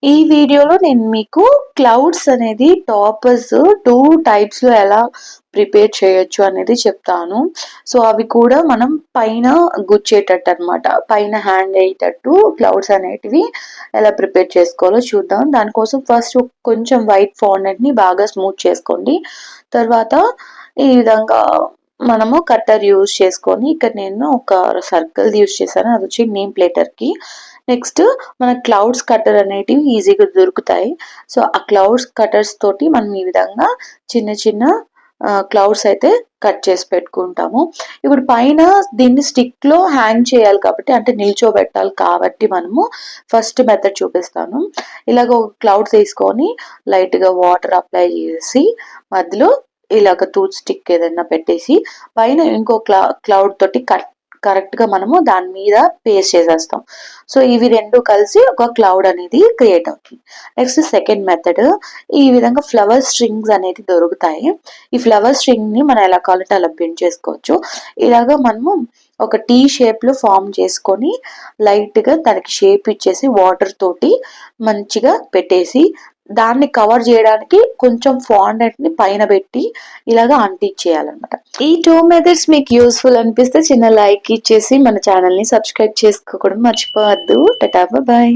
ఈ వీడియోలో నేను మీకు క్లౌడ్స్ అనేది టాపర్స్ 2 టైప్స్‌లో ఎలా ప్రిపేర్ చేయొచ్చు అనేది చెప్తాను. సో, అవి కూడా మనం పైన గుచ్చేటట్టనమాట. పైన హ్యాంగ్ అయ్యేటట్టు క్లౌడ్స్ అనేటివి ఎలా ప్రిపేర్ చేసుకోవాలో చూద్దాం. దానికోసం ఫస్ట్ కొంచెం వైట్ ఫాండెంట్‌ని బాగా స్మూత్ చేసుకోండి. తర్వాత ఈ విధంగా మనము కట్టర్ యూజ్ చేసుకొని ఇక్కడ నేను ఒక సర్కిల్ యూజ్ చేశాను. అది వచ్చి నేమ్ ప్లేటర్‌కి. నెక్స్ట్ మన క్లౌడ్స్ కట్టర్ అనేటివి ఈజీగా దొరుకుతాయి. సో, ఆ క్లౌడ్స్ కటర్స్ తోటి మనం ఈ విధంగా చిన్న చిన్న క్లౌడ్స్ అయితే కట్ చేసి పెట్టుకుంటాము. ఇప్పుడు పైన దీన్ని స్టిక్‌లో హ్యాంగ్ చేయాలి కాబట్టి అంటే నిల్చోబెట్టాలి కాబట్టి మనము ఫస్ట్ మెథడ్ చూపిస్తాను. ఇలాగ ఒక క్లౌడ్ తీసుకొని లైట్‌గా వాటర్ అప్లై చేసి మధ్యలో ఇలాగ టూత్ స్టిక్ ఏదైనా పెట్టేసి పైన ఇంకో క్లౌడ్ తోటి కరెక్ట్‌గా మనము దాని మీద పేస్ట్ చేసేస్తాం. సో, ఇవి 2 కలిసి ఒక క్లౌడ్ అనేది క్రియేట్ అవుతుంది. నెక్స్ట్ సెకండ్ మెథడ్ ఈ విధంగా ఫ్లవర్ స్ట్రింగ్స్ అనేది దొరుకుతాయి. ఈ ఫ్లవర్ స్ట్రింగ్‌ని మనం ఎలా కావాలంటే అలా బెండ్ చేసుకోవచ్చు. ఇలాగ మనము ఒక టీ షేప్‌లో ఫార్మ్ చేసుకొని లైట్‌గా దానికి షేప్ ఇచ్చేసి వాటర్ తోటి మంచిగా పెట్టేసి దాన్ని కవర్ చేయడానికి కొంచెం ఫాండెంట్‌ని పైన పెట్టి ఇలాగ అంటించేయాలన్నమాట. ఈ 2 మెథడ్స్ మీకు యూస్‌ఫుల్ అనిపిస్తే చిన్న లైక్ ఇచ్చేసి మన ఛానల్‌ని సబ్స్క్రైబ్ చేసుకోవడం మర్చిపోవద్దు. టాటా బాయ్.